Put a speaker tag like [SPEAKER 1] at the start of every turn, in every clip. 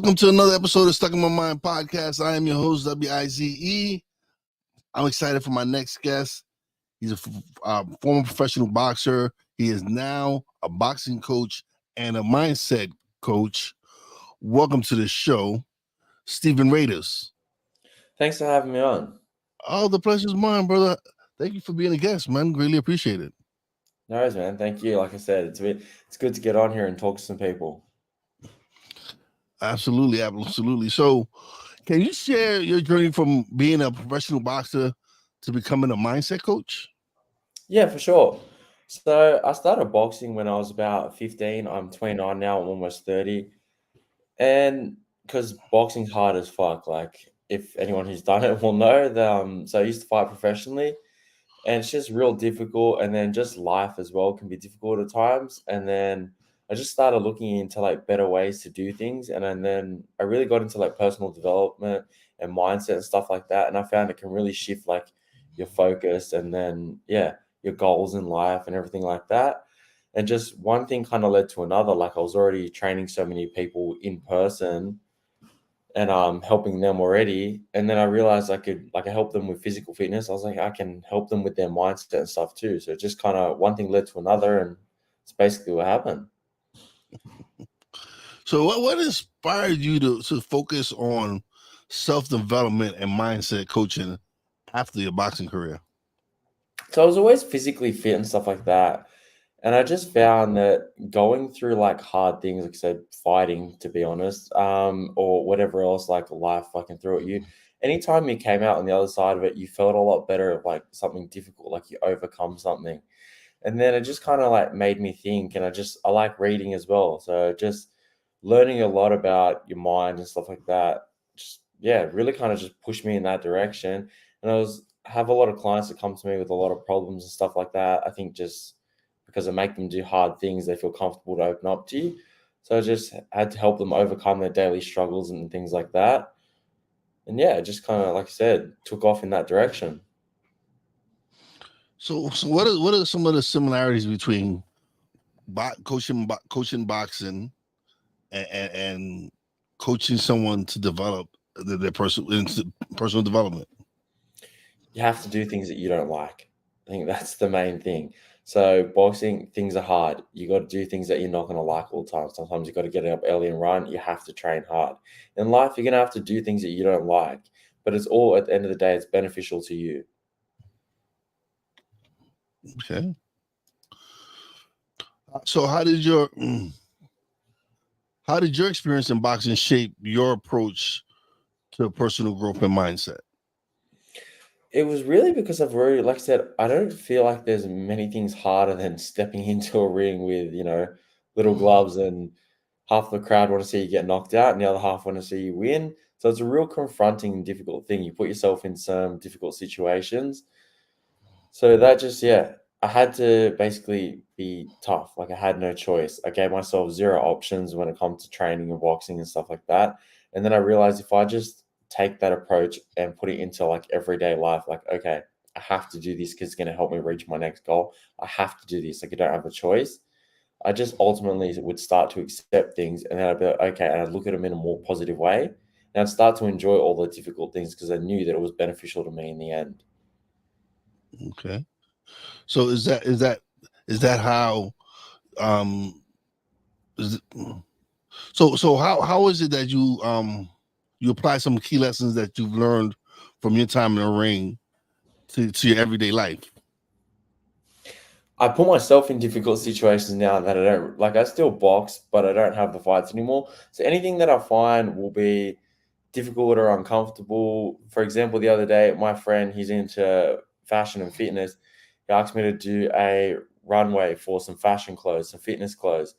[SPEAKER 1] Welcome to another episode of Stuck in My Mind podcast. I am your host, WIZE. I'm excited for my next guest. He's a former professional boxer. He is now a boxing coach and a mindset coach. Welcome to the show, Steven Rados.
[SPEAKER 2] Thanks for having me on.
[SPEAKER 1] Oh, the pleasure's mine, brother. Thank you for being a guest, man. Really appreciate it.
[SPEAKER 2] No worries, man. Thank you. Like I said, it's good to get on here and talk to some people.
[SPEAKER 1] Absolutely. So, can you share your journey from being a professional boxer to becoming a mindset coach?
[SPEAKER 2] Yeah, for sure. So I started boxing when I was about 15. I'm 29 now. I'm almost 30. And because boxing's hard as fuck. Like, if anyone who's done it will know. So I used to fight professionally. And it's just real difficult. And then just life as well can be difficult at times. And then I just started looking into like better ways to do things. And then I really got into like personal development and mindset and stuff like that. And I found it can really shift like your focus and then, yeah, your goals in life and everything like that. And just one thing kind of led to another. Like I was already training so many people in person and helping them already. And then I realized I help them with physical fitness. I was like, I can help them with their mindset and stuff too. So just kind of one thing led to another, and it's basically what happened.
[SPEAKER 1] So what inspired you to focus on self-development and mindset coaching after your boxing career?
[SPEAKER 2] So I was always physically fit and stuff like that. And I just found that going through like hard things, like I said, fighting, to be honest, or whatever else, like life fucking threw at you. Anytime you came out on the other side of it, you felt a lot better of like something difficult, like you overcome something. And then it just kind of like made me think, and I like reading as well. So just learning a lot about your mind and stuff like that. Just yeah, really kind of just pushed me in that direction. And have a lot of clients that come to me with a lot of problems and stuff like that. I think just because I make them do hard things, they feel comfortable to open up to you. So I just had to help them overcome their daily struggles and things like that. And yeah, it just kind of, like I said, took off in that direction.
[SPEAKER 1] So what are some of the similarities between coaching boxing and coaching someone to develop their personal development?
[SPEAKER 2] You have to do things that you don't like. I think that's the main thing. So boxing, things are hard. You got to do things that you're not going to like all the time. Sometimes you got to get up early and run. You have to train hard. In life, you're going to have to do things that you don't like, but it's all at the end of the day, it's beneficial to you.
[SPEAKER 1] Okay. So how did your experience in boxing shape your approach to personal growth and mindset?
[SPEAKER 2] It was really because I've already, like I said, I don't feel like there's many things harder than stepping into a ring with, little gloves and half the crowd want to see you get knocked out and the other half want to see you win. So it's a real confronting and difficult thing. You put yourself in some difficult situations. So that just, yeah, I had to basically be tough. Like I had no choice. I gave myself zero options when it comes to training and boxing and stuff like that. And then I realized if I just take that approach and put it into like everyday life, like, okay, I have to do this because it's going to help me reach my next goal. I have to do this. Like I don't have a choice. I just ultimately would start to accept things and then I'd be like, okay, and I'd look at them in a more positive way. And I'd start to enjoy all the difficult things because I knew that it was beneficial to me in the end.
[SPEAKER 1] Okay. So is that how is it, so how is it that you apply some key lessons that you've learned from your time in the ring to your everyday life?
[SPEAKER 2] I put myself in difficult situations now that I don't like. I still box, but I don't have the fights anymore. So anything that I find will be difficult or uncomfortable. For example, the other day, my friend, he's into fashion and fitness. He asked me to do a runway for some fashion clothes, some fitness clothes.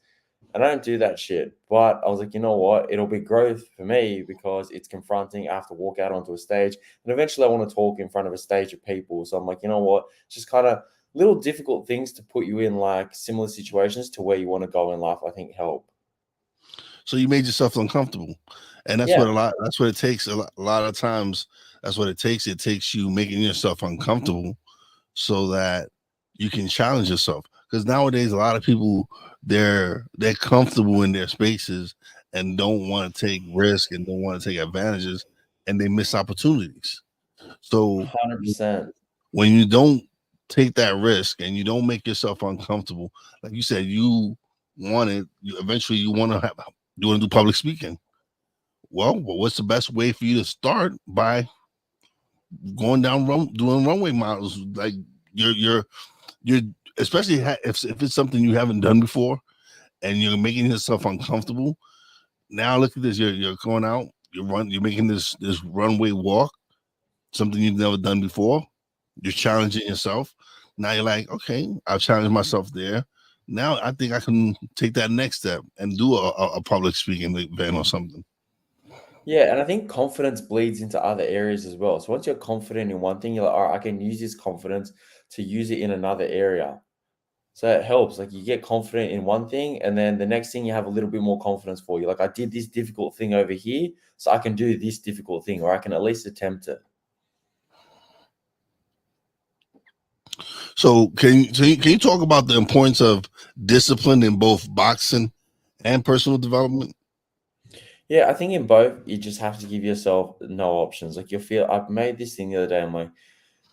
[SPEAKER 2] And I don't do that shit. But I was like, you know what? It'll be growth for me because it's confronting. I have to walk out onto a stage. And eventually I want to talk in front of a stage of people. So I'm like, you know what? It's just kind of little difficult things to put you in like similar situations to where you want to go in life, I think help.
[SPEAKER 1] So you made yourself uncomfortable, and
[SPEAKER 2] Yeah.
[SPEAKER 1] that's what it takes a lot of times. That's what it takes. It takes you making yourself uncomfortable so that you can challenge yourself. Because nowadays, a lot of people they're comfortable in their spaces and don't want to take risk and don't want to take advantages, and they miss opportunities. So
[SPEAKER 2] 100%.
[SPEAKER 1] when you don't take that risk and you don't make yourself uncomfortable, like you said, you eventually you want to do public speaking. Well, what's the best way for you to start? By going doing runway models. Like you're you're especially if it's something you haven't done before and you're making yourself uncomfortable. Now look at this. You're going out. You're making this runway walk, something you've never done before. You're challenging yourself. Now you're like, okay, I've challenged myself there. Now I think I can take that next step and do a public speaking event or something.
[SPEAKER 2] Yeah, and I think confidence bleeds into other areas as well. So once you're confident in one thing, you're like, all right, I can use this confidence to use it in another area. So it helps. Like you get confident in one thing, and then the next thing you have a little bit more confidence for you. Like I did this difficult thing over here, so I can do this difficult thing, or I can at least attempt it.
[SPEAKER 1] So can you talk about the importance of discipline in both boxing and personal development?
[SPEAKER 2] Yeah, I think in both, you just have to give yourself no options. Like you feel, I've made this thing the other day. I'm like,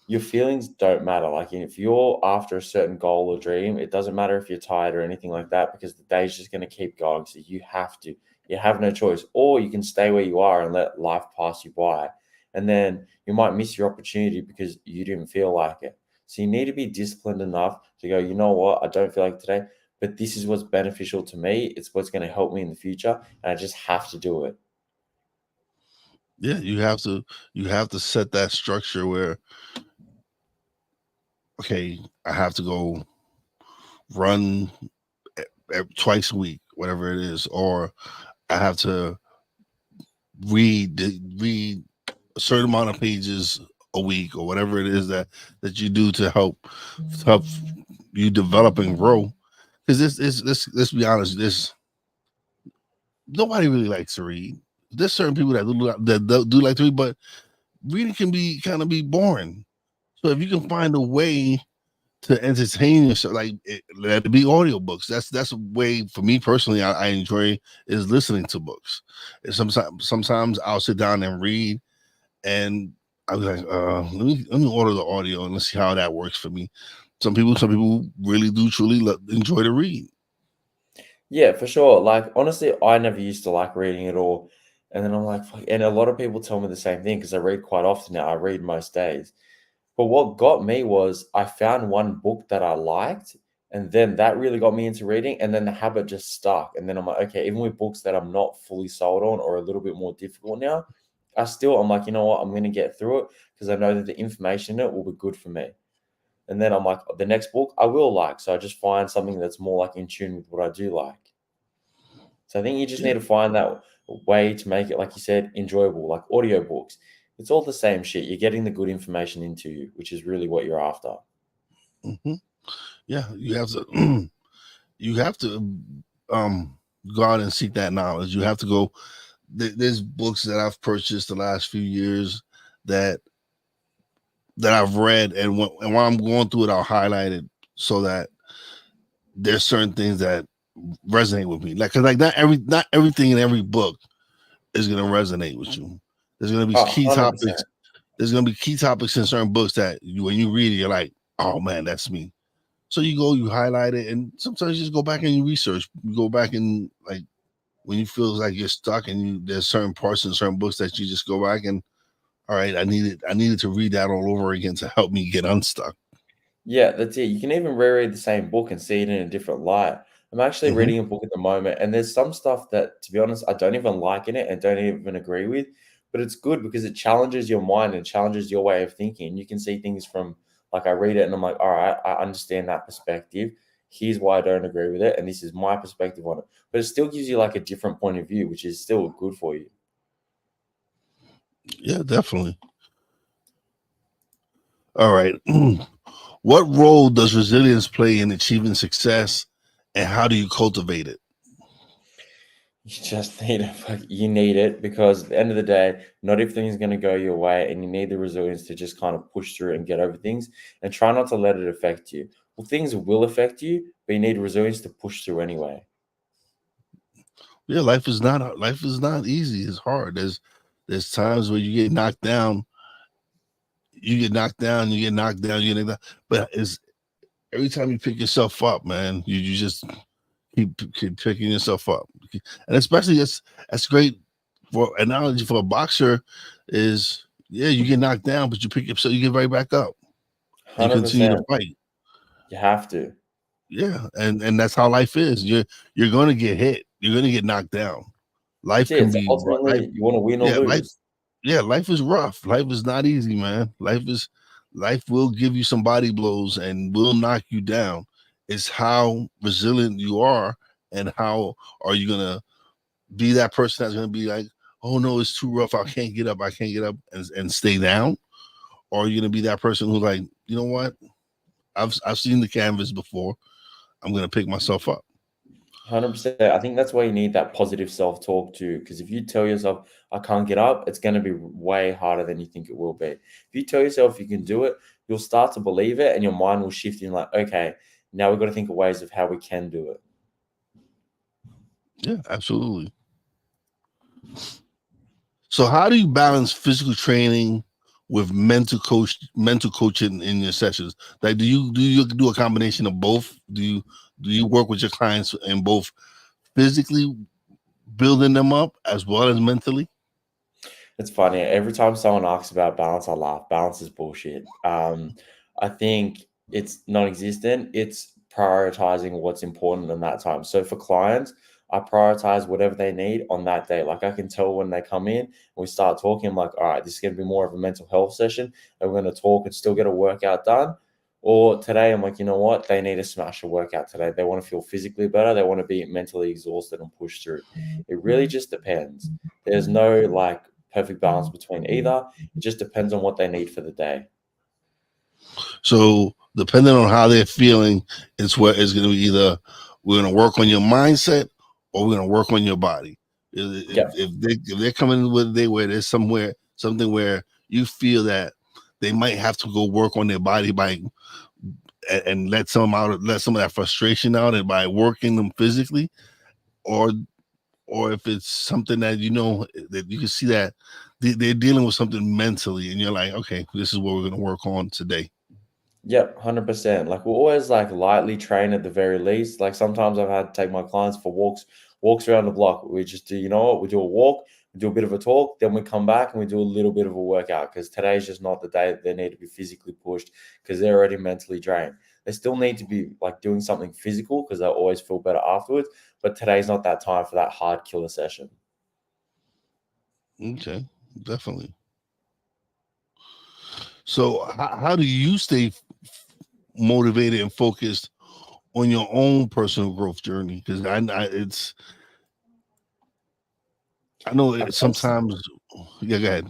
[SPEAKER 2] your feelings don't matter. Like if you're after a certain goal or dream, it doesn't matter if you're tired or anything like that because the day's just going to keep going. So you have to. You have no choice. Or you can stay where you are and let life pass you by. And then you might miss your opportunity because you didn't feel like it. So you need to be disciplined enough to go, you know what, I don't feel like today, but this is what's beneficial to me. It's what's going to help me in the future. And I just have to do it.
[SPEAKER 1] Yeah, you have to set that structure where, okay, I have to go run twice a week, whatever it is, or I have to read a certain amount of pages a week, or whatever it is that you do to help you develop and grow. Because this let's be honest, this nobody really likes to read. There's certain people that do like to read, but reading can be kind of be boring. So if you can find a way to entertain yourself, like let it be audiobooks. That's a way for me personally. I enjoy is listening to books. And sometimes I'll sit down and read, and I'll be like, let me order the audio and let's see how that works for me. Some people really do truly enjoy to read.
[SPEAKER 2] Yeah, for sure. Like honestly, I never used to like reading at all. And then I'm like, fuck. And a lot of people tell me the same thing because I read quite often now. I read most days. But what got me was I found one book that I liked, and then that really got me into reading, and then the habit just stuck. And then I'm like, okay, even with books that I'm not fully sold on or a little bit more difficult now, I'm like, you know what, I'm gonna get through it because I know that the information in it will be good for me. And then I'm like, the next book I will like. So I just find something that's more like in tune with what I do like. So I think you just
[SPEAKER 1] Yeah.
[SPEAKER 2] need to find that way to make it, like you said, enjoyable, like audiobooks. It's all the same shit. You're getting the good information into you, which is really what you're after.
[SPEAKER 1] hmm Yeah, you have to you have to um go out and seek that knowledge. You have to go. There's books that I've purchased the last few years that I've read, and when I'm going through it, I'll highlight it so that there's certain things that resonate with me. Like, cause like not everything in every book is gonna resonate with you. There's gonna be
[SPEAKER 2] Oh,
[SPEAKER 1] key
[SPEAKER 2] 100%.
[SPEAKER 1] topics. There's gonna be key topics in certain books that when you read it, you're like, oh man, that's me. So you highlight it, and sometimes you just go back and you research. You go back and like when you feel like you're stuck, and there's certain parts in certain books that you just go back and all right, I needed to read that all over again to help me get unstuck.
[SPEAKER 2] Yeah, that's it. You can even reread the same book and see it in a different light. I'm actually
[SPEAKER 1] hmm
[SPEAKER 2] reading a book at the moment, and there's some stuff that, to be honest, I don't even like in it and don't even agree with. But it's good because it challenges your mind and challenges your way of thinking. You can see things from, like, I read it and I'm like, all right, I understand that perspective. Here's why I don't agree with it, and this is my perspective on it. But it still gives you like a different point of view, which is still good for you.
[SPEAKER 1] Yeah, definitely. All right. What role does resilience play in achieving success, and how do you cultivate it?
[SPEAKER 2] You just need you need it because at the end of the day, not everything's going to go your way, and you need the resilience to just kind of push through and get over things, and try not to let it affect you. Well, things will affect you, but you need resilience to push through anyway.
[SPEAKER 1] Yeah, life is not easy. It's hard. There's times where you get knocked down, you get knocked down, you get knocked down, you get knocked down. But it's every time you pick yourself up, man, you just keep picking yourself up, and especially that's great for analogy for a boxer is yeah, you get knocked down, but you pick yourself, you get right back up, and you continue to
[SPEAKER 2] 100%.
[SPEAKER 1] fight.
[SPEAKER 2] You have to.
[SPEAKER 1] Yeah, and that's how life is. You're gonna get hit. You're gonna get knocked down. Life
[SPEAKER 2] See,
[SPEAKER 1] can
[SPEAKER 2] it's
[SPEAKER 1] be life.
[SPEAKER 2] ultimately you want to win or
[SPEAKER 1] Yeah,
[SPEAKER 2] lose.
[SPEAKER 1] life is rough. Life is not easy, man. Life will give you some body blows and will knock you down. It's how resilient you are and how are you gonna be that person that's gonna be like, oh no, it's too rough. I can't get up and stay down. Or are you gonna be that person who's like, you know what? I've seen the canvas before. I'm gonna pick myself up.
[SPEAKER 2] 100%. I think that's why you need that positive self-talk too. Because if you tell yourself, I can't get up, it's going to be way harder than you think it will be. If you tell yourself you can do it, you'll start to believe it and your mind will shift in like, okay, now we've got to think of ways of how we can do it.
[SPEAKER 1] Yeah, absolutely. So how do you balance physical training with mental coaching in your sessions? Like do you do a combination of both? Do you work with your clients in both physically building them up as well as mentally?
[SPEAKER 2] It's funny. Every time someone asks about balance, I laugh. Balance is bullshit. I think it's non-existent. It's prioritizing what's important in that time. So for clients, I prioritize whatever they need on that day. Like I can tell when they come in and we start talking, I'm like, all right, this is going to be more of a mental health session, and we're going to talk and still get a workout done. Or today, I'm like, you know what? They need to smash a workout today. They want to feel physically better. They want to be mentally exhausted and push through. It really just depends. There's no like perfect balance between either. It just depends on what they need for the day.
[SPEAKER 1] So depending on how they're feeling, it's what is going to be either we're going to work on your mindset or we're going to work on your body.
[SPEAKER 2] Yeah.
[SPEAKER 1] If they're coming in with a day where there's something where you feel that they might have to go work on their body by and let some of that frustration out and by working them physically, or or if it's something that you know that you can see that they're dealing with something mentally and you're like, okay, this is what we're going to work on today.
[SPEAKER 2] Yep, 100%. Like we're always like lightly trained at the very least. Like sometimes I've had to take my clients for walks around the block. We just do, you know what? We do a walk, we do a bit of a talk, then we come back and we do a little bit of a workout because today's just not the day that they need to be physically pushed because they're already mentally drained. They still need to be like doing something physical because they always feel better afterwards. But today's not that time for that hard killer session.
[SPEAKER 1] Okay, definitely. So how do you stay motivated and focused on your own personal growth journey? Because I know
[SPEAKER 2] I
[SPEAKER 1] sometimes. Yeah, go ahead.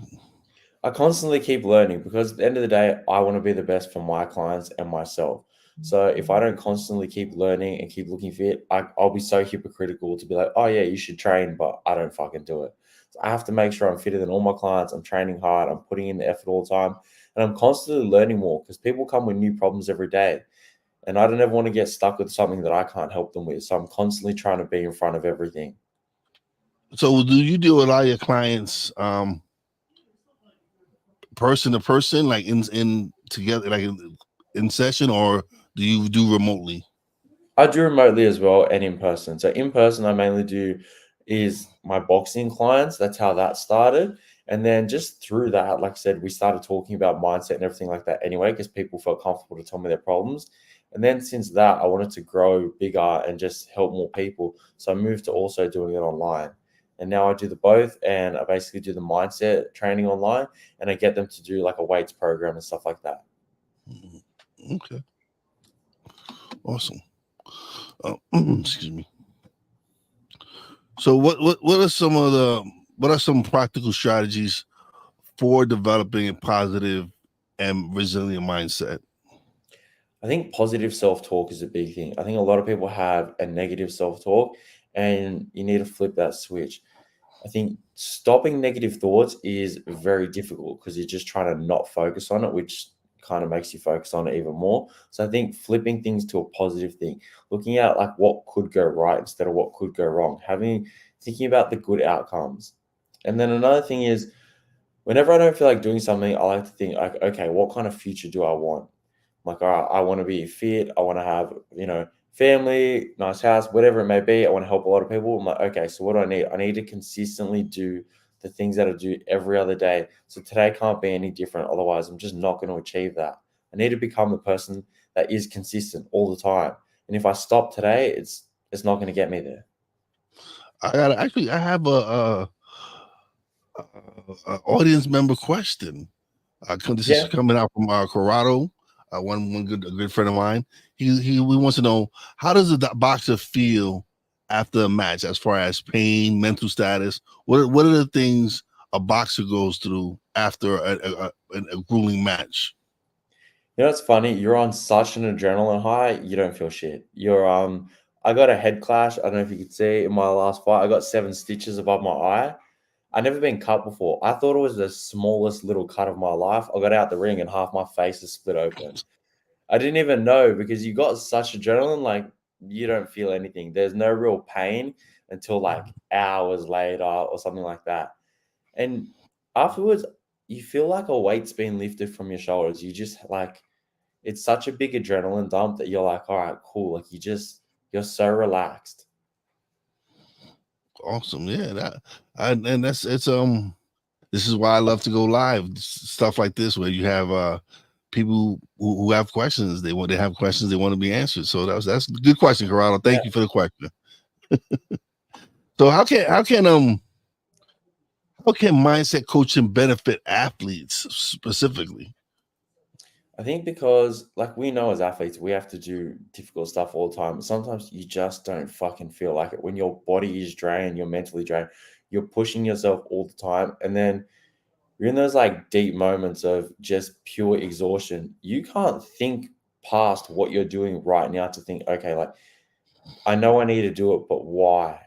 [SPEAKER 2] I constantly keep learning because at the end of the day, I want to be the best for my clients and myself. So if I don't constantly keep learning and keep looking fit, I'll be so hypocritical to be like, oh yeah, you should train, but I don't fucking do it. So I have to make sure I'm fitter than all my clients. I'm training hard. I'm putting in the effort all the time, and I'm constantly learning more because people come with new problems every day, and I don't ever want to get stuck with something that I can't help them with. So I'm constantly trying to be in front of everything.
[SPEAKER 1] So do you deal with a lot of your clients person to person, like in together, like in session, or do you do remotely?
[SPEAKER 2] I do remotely as well and in person. So in person, I mainly do is my boxing clients. That's how that started. And then just through that, like I said, we started talking about mindset and everything like that anyway, because people felt comfortable to tell me their problems. And then since that, I wanted to grow bigger and just help more people. So I moved to also doing it online. And now I do the both, and I basically do the mindset training online, and I get them to do like a weights program and stuff like that.
[SPEAKER 1] Mhm. Okay, awesome. Excuse me. So what are some of the what are some practical strategies for developing a positive and resilient mindset?
[SPEAKER 2] I think positive self talk is a big thing. I think a lot of people have a negative self talk, and you need to flip that switch. I think stopping negative thoughts is very difficult because you're just trying to not focus on it, which kind of makes you focus on it even more. So I think flipping things to a positive thing, looking at like what could go right instead of what could go wrong, having thinking about the good outcomes. And then another thing is, whenever I don't feel like doing something, I like to think, like, okay, what kind of future do I want? I'm like, all right, I want to be fit. I want to have, family, nice house, whatever it may be. I want to help a lot of people. I'm like, okay, so what do I need? I need to consistently do the things that I do every other day. So today can't be any different. Otherwise, I'm just not going to achieve that. I need to become the person that is consistent all the time. And if I stop today, it's not going to get me there.
[SPEAKER 1] I have a audience member question. This is
[SPEAKER 2] Yeah.
[SPEAKER 1] coming out from Corrado. A good friend of mine. He wants to know, how does a boxer feel after a match, as far as pain, mental status. What are the things a boxer goes through after a grueling match?
[SPEAKER 2] You know, it's funny. You're on such an adrenaline high, you don't feel shit. I got a head clash. I don't know if you could see in my last fight. I got 7 stitches above my eye. I never been cut before. I thought it was the smallest little cut of my life. I got out the ring and half my face is split open. I didn't even know because you got such adrenaline, like you don't feel anything. There's no real pain until like hours later or something like that. And afterwards, you feel like a weight's been lifted from your shoulders. You just like it's such a big adrenaline dump that you're like, all right, cool. Like you're so relaxed.
[SPEAKER 1] Awesome, yeah. And that's it's this is why I love to go live, stuff like this, where you have people who have questions. They have questions they want to be answered. So that's a good question, Corrado.
[SPEAKER 2] Yeah.
[SPEAKER 1] Thank you for the question. So how can mindset coaching benefit athletes specifically?
[SPEAKER 2] I think because like we know as athletes, we have to do difficult stuff all the time. But sometimes you just don't fucking feel like it. When your body is drained, you're mentally drained, you're pushing yourself all the time. And then you're in those like deep moments of just pure exhaustion. You can't think past what you're doing right now to think, okay, like I know I need to do it, but why?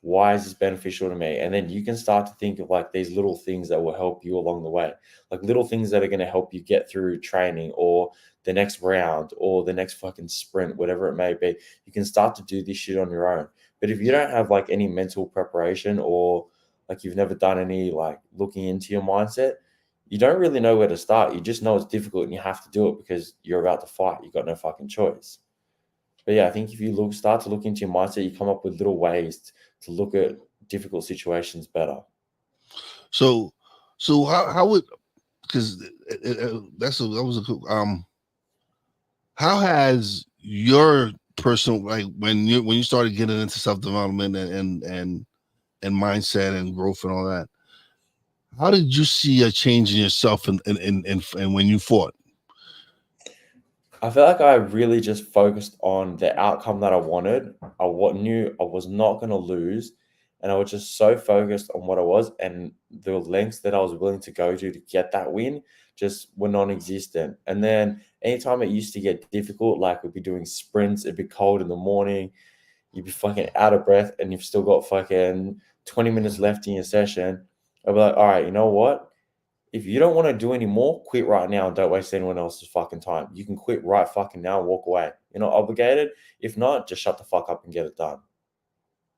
[SPEAKER 2] Why is this beneficial to me? And then you can start to think of like these little things that will help you along the way, like little things that are going to help you get through training or the next round or the next fucking sprint, whatever it may be. You can start to do this shit on your own. But if you don't have like any mental preparation or like you've never done any like looking into your mindset, you don't really know where to start. You just know it's difficult and you have to do it because you're about to fight. You've got no fucking choice. But yeah, I think if you start to look into your mindset, you come up with little ways to look at difficult situations better.
[SPEAKER 1] So how would, because that was a cool, how has your personal, like when you started getting into self development and mindset and growth and all that, how did you see a change in yourself and when you fought?
[SPEAKER 2] I feel like I really just focused on the outcome that I wanted. Knew I was not going to lose, and I was just so focused on what I was, and the lengths that I was willing to go to get that win just were non-existent. And then anytime it used to get difficult, like we'd be doing sprints, it'd be cold in the morning, you'd be fucking out of breath, and you've still got fucking 20 minutes left in your session. I'd be like, all right, you know what? If you don't want to do any more, quit right now and don't waste anyone else's fucking time. You can quit right fucking now and walk away. You're not obligated. If not, just shut the fuck up and get it done.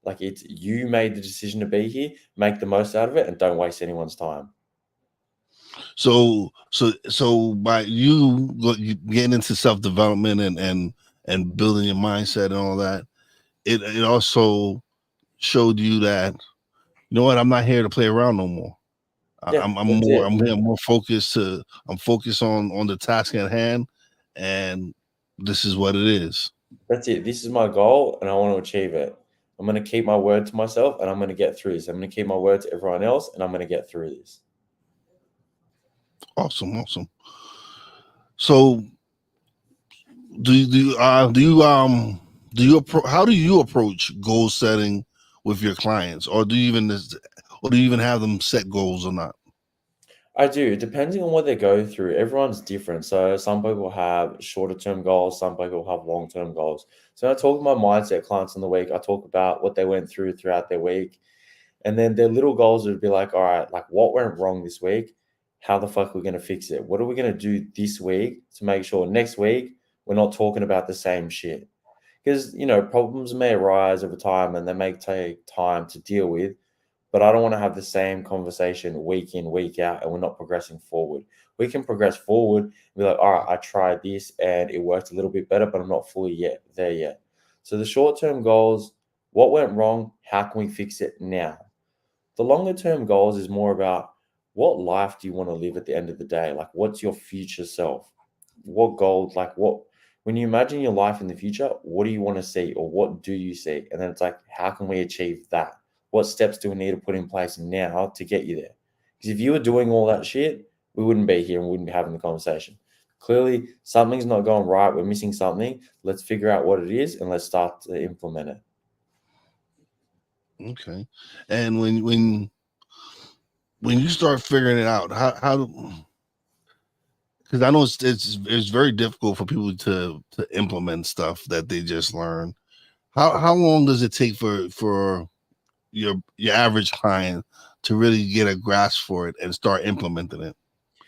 [SPEAKER 2] Like it's you made the decision to be here, make the most out of it, and don't waste anyone's time.
[SPEAKER 1] So by you getting into self development and building your mindset and all that, it also showed you that, you know what, I'm not here to play around no more.
[SPEAKER 2] Yeah, that's it.
[SPEAKER 1] I'm more focused to I'm focused on the task at hand, and this is what it is.
[SPEAKER 2] That's it. This is my goal, and I want to achieve it. I'm going to keep my word to myself, and I'm going to get through this. I'm going to keep my word to everyone else, and I'm going to get through this.
[SPEAKER 1] Awesome. So how do you approach goal setting with your clients, or do you even have them set goals or not?
[SPEAKER 2] I do, depending on what they go through. Everyone's different. So some people have shorter term goals, some people have long term goals. So when I talk to my mindset clients in the week, I talk about what they went through throughout their week. And then their little goals would be like, all right, like what went wrong this week? How the fuck are we going to fix it? What are we going to do this week to make sure next week we're not talking about the same shit? because problems may arise over time and they may take time to deal with. But I don't want to have the same conversation week in, week out, and we're not progressing forward. We can progress forward and be like, all right, I tried this and it worked a little bit better, but I'm not fully yet there yet. So the short term goals, what went wrong? How can we fix it now? The longer term goals is more about what life do you want to live at the end of the day? Like, what's your future self? What goals, like, when you imagine your life in the future, what do you want to see or what do you see? And then it's like, how can we achieve that? What steps do we need to put in place now to get you there? Because if you were doing all that shit, we wouldn't be here and we wouldn't be having the conversation. Clearly, something's not going right. We're missing something. Let's figure out what it is and let's start to implement it.
[SPEAKER 1] Okay. And when you start figuring it out, how because I know it's very difficult for people to implement stuff that they just learn. How long does it take for your average client to really get a grasp for it and start implementing it?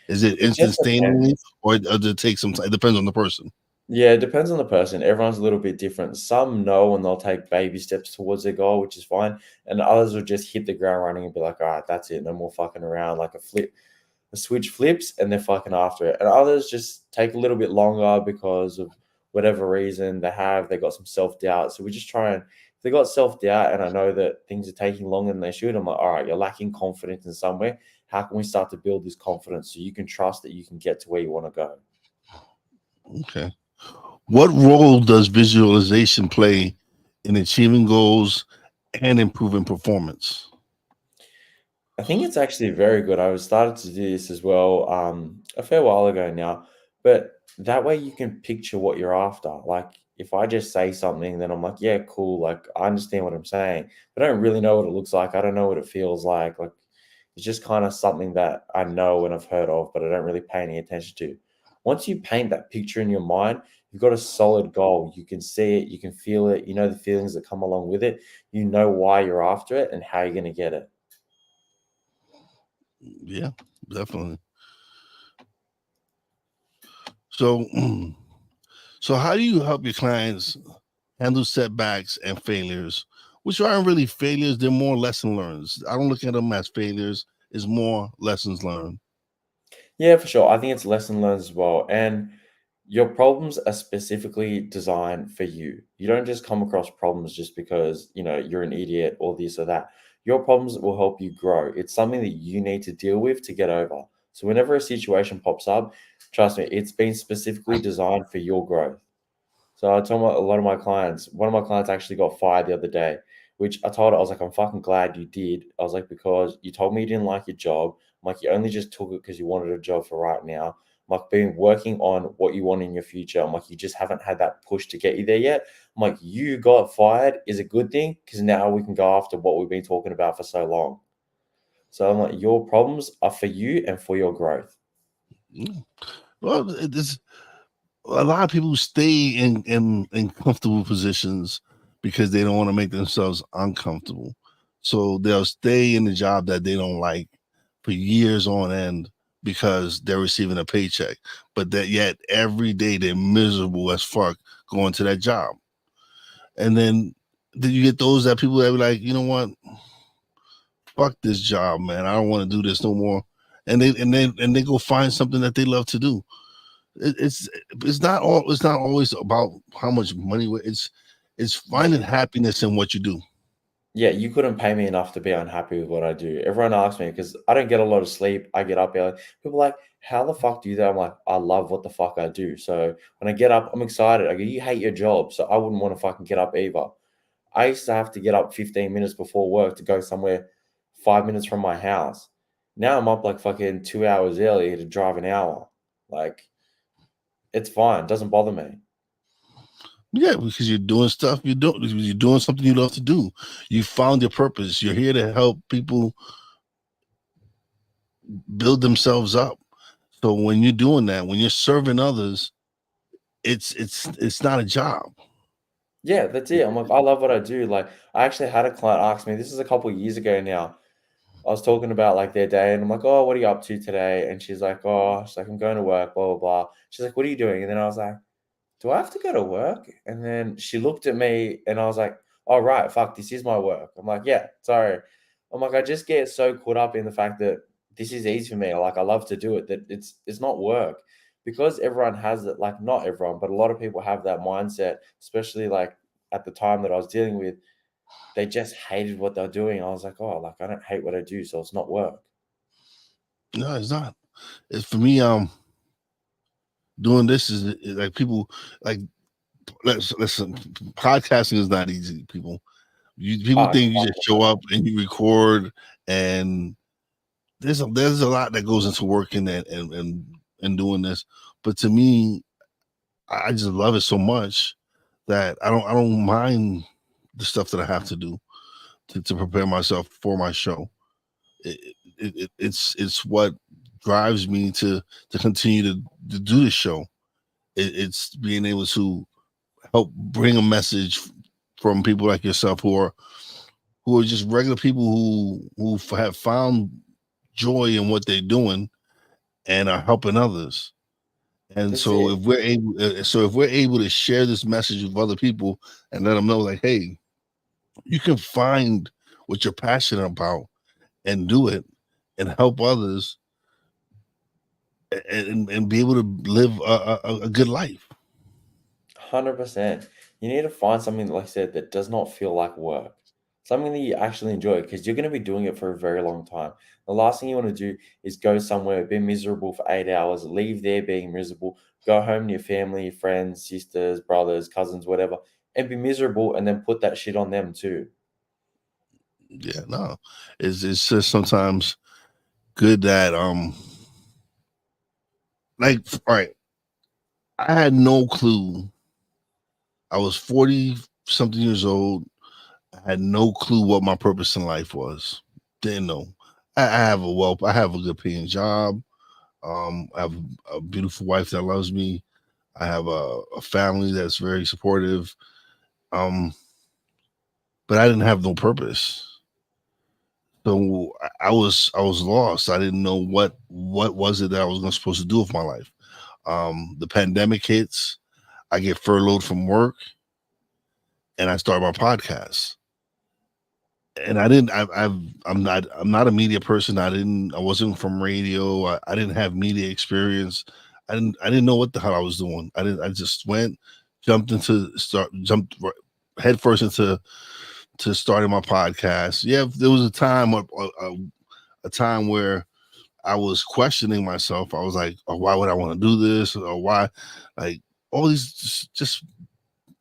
[SPEAKER 1] Is it
[SPEAKER 2] It just
[SPEAKER 1] instantaneously,
[SPEAKER 2] depends.
[SPEAKER 1] or does it take some time? It depends on the person.
[SPEAKER 2] Yeah, it depends on the person. Everyone's a little bit different. Some know and they'll take baby steps towards their goal, which is fine. And others will just hit the ground running and be like, all right, that's it. No more fucking around. Like a switch flips and they're fucking after it. And others just take a little bit longer because of whatever reason they got some self doubt. So we just try and, if they got self doubt and I know that things are taking longer than they should, I'm like, all right, you're lacking confidence in somewhere. How can we start to build this confidence so you can trust that you can get to where you want to go?
[SPEAKER 1] Okay. What role does visualization play in achieving goals and improving performance?
[SPEAKER 2] I think it's actually very good. I was started to do this as well a fair while ago now, but that way you can picture what you're after. Like if I just say something, then I'm like, yeah, cool. Like I understand what I'm saying, but I don't really know what it looks like. I don't know what it feels like. Like it's just kind of something that I know and I've heard of, but I don't really pay any attention to. Once you paint that picture in your mind, you've got a solid goal. You can see it, you can feel it, you know the feelings that come along with it, you know why you're after it and how you're going to get it.
[SPEAKER 1] Yeah, definitely. So, so how do you help your clients handle setbacks and failures, which aren't really failures? They're more lesson learned. I don't look at them as failures. It's more lessons learned.
[SPEAKER 2] Yeah, for sure. I think it's lesson learned as well. And your problems are specifically designed for you. You don't just come across problems just because, you're an idiot or this or that. Your problems will help you grow. It's something that you need to deal with to get over. So whenever a situation pops up, trust me, it's been specifically designed for your growth. So I told a lot of my clients, one of my clients actually got fired the other day, which I told her, I was like, I'm fucking glad you did. I was like, because you told me you didn't like your job. I'm like, you only just took it because you wanted a job for right now. I'm like, been working on what you want in your future. I'm like, you just haven't had that push to get you there yet. I'm like, you got fired is a good thing because now we can go after what we've been talking about for so long. So I'm like, your problems are for you and for your growth.
[SPEAKER 1] Mm. Well, it's a lot of people stay in comfortable positions because they don't want to make themselves uncomfortable. So they'll stay in the job that they don't like for years on end because they're receiving a paycheck. But that yet every day they're miserable as fuck going to that job. And then you get those that people that be like, you know what, fuck this job, man. I don't want to do this no more. And they go find something that they love to do. It's not always about how much money. It's finding happiness in what you do.
[SPEAKER 2] Yeah, you couldn't pay me enough to be unhappy with what I do. Everyone asks me because I don't get a lot of sleep. I get up early. People are like, how the fuck do you do that? I'm like, I love what the fuck I do. So when I get up, I'm excited. I go, you hate your job. So I wouldn't want to fucking get up either. I used to have to get up 15 minutes before work to go somewhere 5 minutes from my house. Now I'm up like fucking 2 hours early to drive an hour. Like, it's fine. It doesn't bother me.
[SPEAKER 1] Yeah, because you're doing stuff you're doing something you love to do. You found your purpose. You're here to help people build themselves up. So when you're doing that, when you're serving others, it's not a job.
[SPEAKER 2] Yeah, that's it. I'm like, I love what I do. Like, I actually had a client ask me, this is a couple of years ago now. I was talking about like their day and I'm like, oh, what are you up to today? And she's like, I'm going to work, blah, blah, blah. She's like, what are you doing? And then I was like, do I have to go to work? And then she looked at me and I was like, oh, right, fuck, this is my work. I'm like, yeah, sorry. I'm like, I just get so caught up in the fact that this is easy for me. Like, I love to do it, that it's not work. Because everyone has it, like, not everyone, but a lot of people have that mindset, especially like at the time that I was dealing with, they just hated what they're doing. I was like, oh, like, I don't hate what I do, so it's not work.
[SPEAKER 1] No, it's not. It's for me. Doing this is like people like. Listen. Podcasting is not easy, people. People
[SPEAKER 2] Ah, it's
[SPEAKER 1] think you just show up and you record, and there's a lot that goes into working and doing this. But to me, I just love it so much that I don't mind the stuff that I have to do to prepare myself for my show. It's what drives me to continue to do the show. It's being able to help bring a message from people like yourself who are just regular people who have found joy in what they're doing and are helping others. And
[SPEAKER 2] That's
[SPEAKER 1] so
[SPEAKER 2] it.
[SPEAKER 1] if we're able to share this message with other people and let them know, like, hey, you can find what you're passionate about and do it and help others and be able to live a good life.
[SPEAKER 2] 100%. You need to find something, like I said, that does not feel like work. Something that you actually enjoy, because you're going to be doing it for a very long time. The last thing you want to do is go somewhere, be miserable for 8 hours, leave there being miserable, go home to your family, your friends, sisters, brothers, cousins, whatever, and be miserable and then put that shit on them too.
[SPEAKER 1] Yeah, no. It's just sometimes good that like, all right, I had no clue. I was 40 something years old. I had no clue what my purpose in life was. Didn't know. I have a good paying job. I have a beautiful wife that loves me. I have a family that's very supportive. Um, but I didn't have no purpose. So I was lost. I didn't know what was it that I was supposed to do with my life. The pandemic hits. I get furloughed from work, and I start my podcast. And I didn't. I'm not a media person. I wasn't from radio. I didn't have media experience. I didn't know what the hell I was doing. I just jumped headfirst into starting my podcast. Yeah, there was a time where I was questioning myself. I was like, oh, why would I want to do this? Or why, like, all these just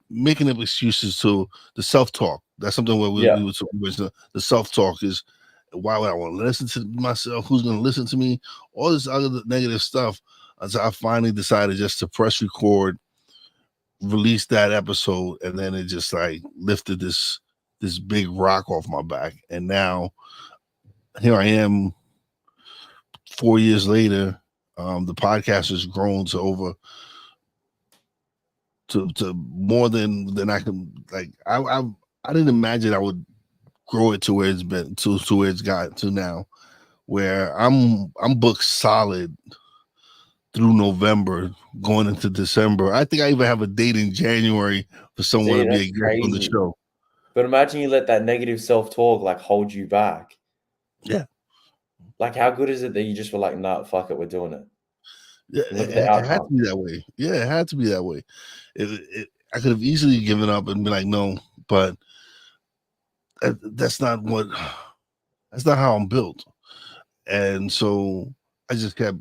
[SPEAKER 1] making up excuses to the self talk. That's something where
[SPEAKER 2] Yeah,
[SPEAKER 1] we would talk about. The self talk is, why would I want to listen to myself? Who's going to listen to me? All this other negative stuff. Until I finally decided just to press record, release that episode, and then it just like lifted this big rock off my back. And now here I am 4 years later. The podcast has grown to more than I can, like, I didn't imagine I would grow it to where it's been to where it's got to now, where I'm booked solid through November, going into December. I think I even have a date in January for someone
[SPEAKER 2] see,
[SPEAKER 1] to be
[SPEAKER 2] that's
[SPEAKER 1] a guest on the
[SPEAKER 2] crazy.
[SPEAKER 1] show.
[SPEAKER 2] But imagine you let that negative self-talk like hold you back.
[SPEAKER 1] Yeah,
[SPEAKER 2] Like, how good is it that you just were like, nah, fuck it, we're doing it.
[SPEAKER 1] yeah,
[SPEAKER 2] And look at the
[SPEAKER 1] it had to
[SPEAKER 2] outcome.
[SPEAKER 1] be that way. Yeah, it had to be that way. I could have easily given up and been like, no, but that's not what. That's not how I'm built. And so I just kept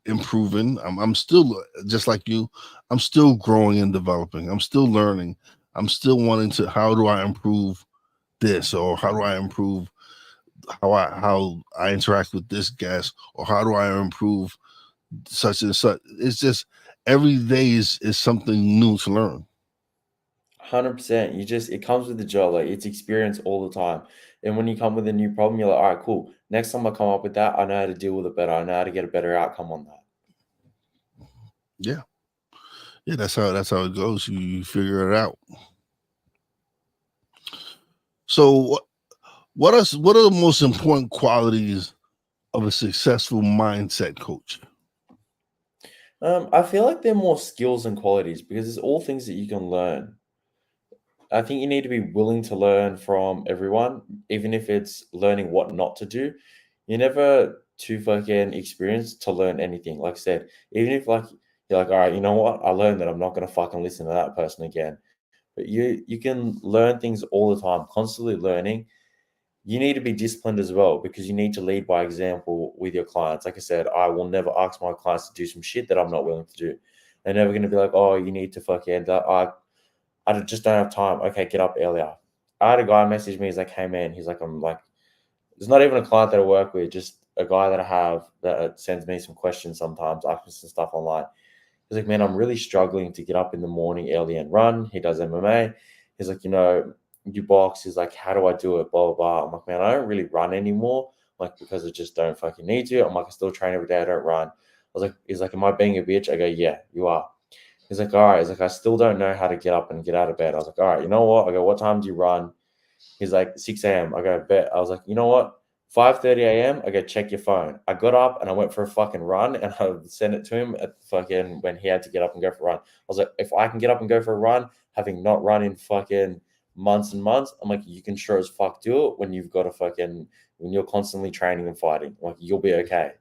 [SPEAKER 1] improving. I'm still just like you. I'm still growing and developing. I'm still learning. I'm still wanting to. How do I improve this, or how do I improve how I interact with this guest, or how do I improve such and such? It's just every day is something new to learn.
[SPEAKER 2] 100%. It comes with the job. Like, it's experience all the time. And when you come with a new problem, you're like, all right, cool. Next time I come up with that, I know how to deal with it better. I know how to get a better outcome on that.
[SPEAKER 1] Yeah, yeah. That's how it goes. You figure it out. So what are the most important qualities of a successful mindset coach?
[SPEAKER 2] I feel like they're more skills and qualities because it's all things that you can learn. I think you need to be willing to learn from everyone, even if it's learning what not to do. You're never too fucking experienced to learn anything. Like I said, even if like you're like, all right, you know what? I learned that I'm not gonna fucking listen to that person again. But you can learn things all the time, constantly learning. You need to be disciplined as well because you need to lead by example with your clients. Like I said, I will never ask my clients to do some shit that I'm not willing to do. They're never going to be like, oh, you need to fucking, I just don't have time. Okay, get up earlier. I had a guy message me. He's like, hey, man, he's like, I'm like, it's not even a client that I work with, just a guy that I have that sends me some questions sometimes, asks me some stuff online. He's like, man, I'm really struggling to get up in the morning early and run. He does MMA. He's like, you box. He's like, how do I do it? Blah, blah, blah. I'm like, man, I don't really run anymore. Like, because I just don't fucking need to. I'm like, I still train every day. I don't run. I was like, he's like, am I being a bitch? I go, yeah, you are. He's like, all right. He's like, I still don't know how to get up and get out of bed. I was like, all right, you know what? I go, what time do you run? He's like, 6 a.m. I go, bet. I was like, you know what? 5:30 a.m. I go, check your phone. I got up and I went for a fucking run and I sent it to him at fucking when he had to get up and go for a run. I was like, if I can get up and go for a run, having not run in fucking months and months, I'm like, you can sure as fuck do it when you've got a fucking, when you're constantly training and fighting. Like, you'll be okay.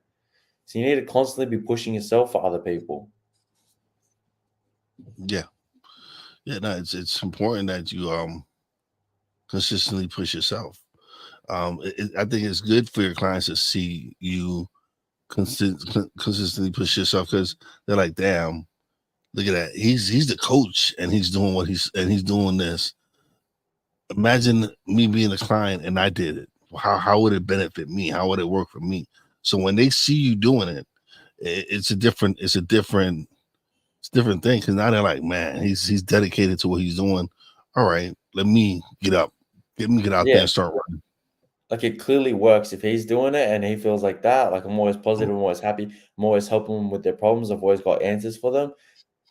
[SPEAKER 2] So you need to constantly be pushing yourself for other people.
[SPEAKER 1] Yeah, yeah. No, it's important that you consistently push yourself. I think it's good for your clients to see you consistently push yourself because they're like, damn, look at that. He's the coach and he's doing he's doing this. Imagine me being a client and I did it. How would it benefit me? How would it work for me? So when they see you doing it, it's a different thing because now they're like, man, he's dedicated to what he's doing. All right, let me get up, get me get out there
[SPEAKER 2] Yeah.
[SPEAKER 1] and start running.
[SPEAKER 2] Like, it clearly works if he's doing it and he feels like that. Like, I'm always positive, I'm always happy, I'm always helping them with their problems. I've always got answers for them.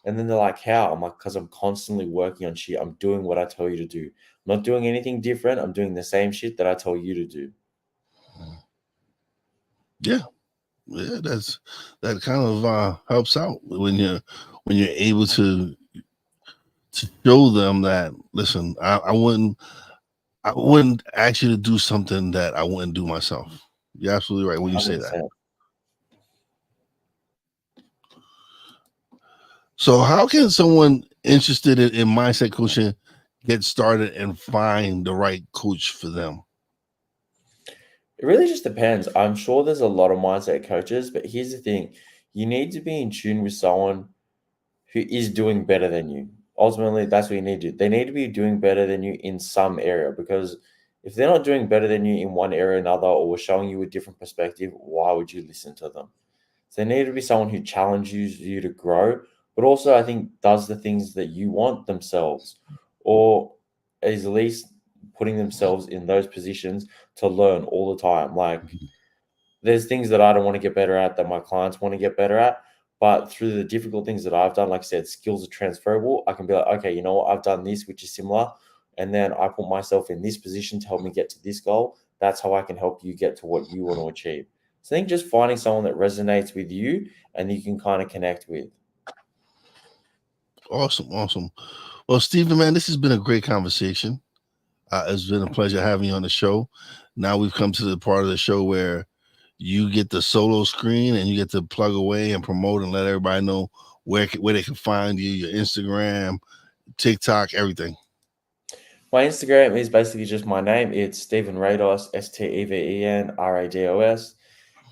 [SPEAKER 2] And then they're like, how? I'm like, because I'm constantly working on shit. I'm doing what I tell you to do. I'm not doing anything different. I'm doing the same shit that I tell you to do.
[SPEAKER 1] Yeah, yeah, that kind of helps out when you're able to show them that listen, I wouldn't ask you to do something that I wouldn't do myself. You're absolutely right when you say that.
[SPEAKER 2] 100%.
[SPEAKER 1] So how can someone interested in mindset coaching get started and find the right coach for them?
[SPEAKER 2] It really just depends. I'm sure there's a lot of mindset coaches, but here's the thing: you need to be in tune with someone who is doing better than you. Ultimately, that's what you need to do. They need to be doing better than you in some area because if they're not doing better than you in one area or another, or showing you a different perspective, why would you listen to them? So they need to be someone who challenges you to grow, but also I think does the things that you want themselves, or is at least putting themselves in those positions to learn all the time. Like, there's things that I don't want to get better at that my clients want to get better at. But through the difficult things that I've done, like I said, skills are transferable. I can be like, okay, you know what? I've done this, which is similar. And then I put myself in this position to help me get to this goal. That's how I can help you get to what you want to achieve. So I think just finding someone that resonates with you and you can kind of connect with.
[SPEAKER 1] Awesome, awesome. Well, Stephen, man, this has been a great conversation. It's been a pleasure having you on the show. Now we've come to the part of the show where you get the solo screen and you get to plug away and promote and let everybody know where they can find you, your Instagram, TikTok, everything.
[SPEAKER 2] My Instagram is basically just my name. It's Steven Rados, StevenRados.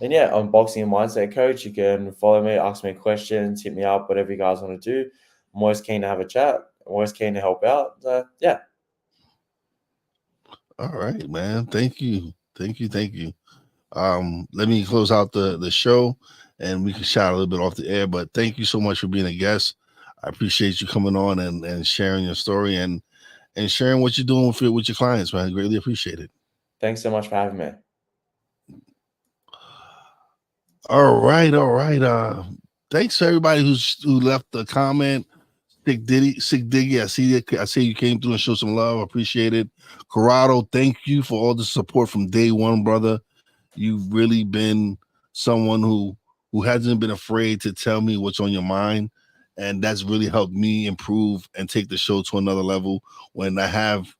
[SPEAKER 2] And yeah, I'm boxing and mindset coach. You can follow me, ask me questions, hit me up, whatever you guys want to do. I'm always keen to have a chat. I'm always keen to help out. Yeah,
[SPEAKER 1] All right, man. Thank you. Thank you. Thank you. Let me close out the show and we can shout a little bit off the air. But thank you so much for being a guest. I appreciate you coming on and sharing your story and sharing what you're doing with your clients, man. I greatly appreciate it.
[SPEAKER 2] thanks so much for having me.
[SPEAKER 1] All right, all right. Thanks to everybody who left a comment. Sick Diggy, I see it. I see you came through and showed some love. I appreciate it. Corrado, thank you for all the support from day one, brother. You've really been someone who hasn't been afraid to tell me what's on your mind. And that's really helped me improve and take the show to another level when I have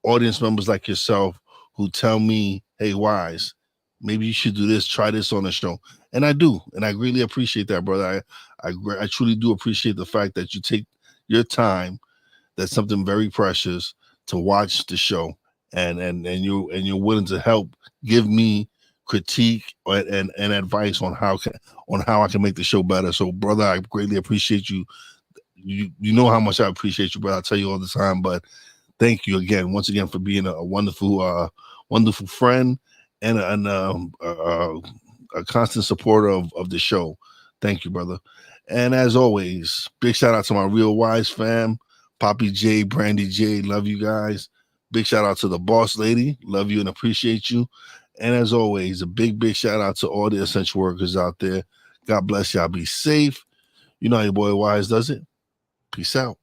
[SPEAKER 1] audience members like yourself who tell me, hey, Wise, maybe you should do this, try this on the show. And I do. And I really appreciate that, brother. I truly do appreciate the fact that you take your time. That's something very precious to watch the show. And you're willing to help give me critique and advice on how I can make the show better. So, brother, I greatly appreciate you. You know how much I appreciate you, brother. I tell you all the time, but thank you again, once again, for being a wonderful friend and a constant supporter of the show. Thank you, brother. And as always, big shout out to my Real Wise fam, Poppy J, Brandy J, love you guys. Big shout out to the boss lady, love you and appreciate you. And as always, a big shout out to all the essential workers out there. God bless y'all. Be safe. You know how your boy Wise does it. Peace out.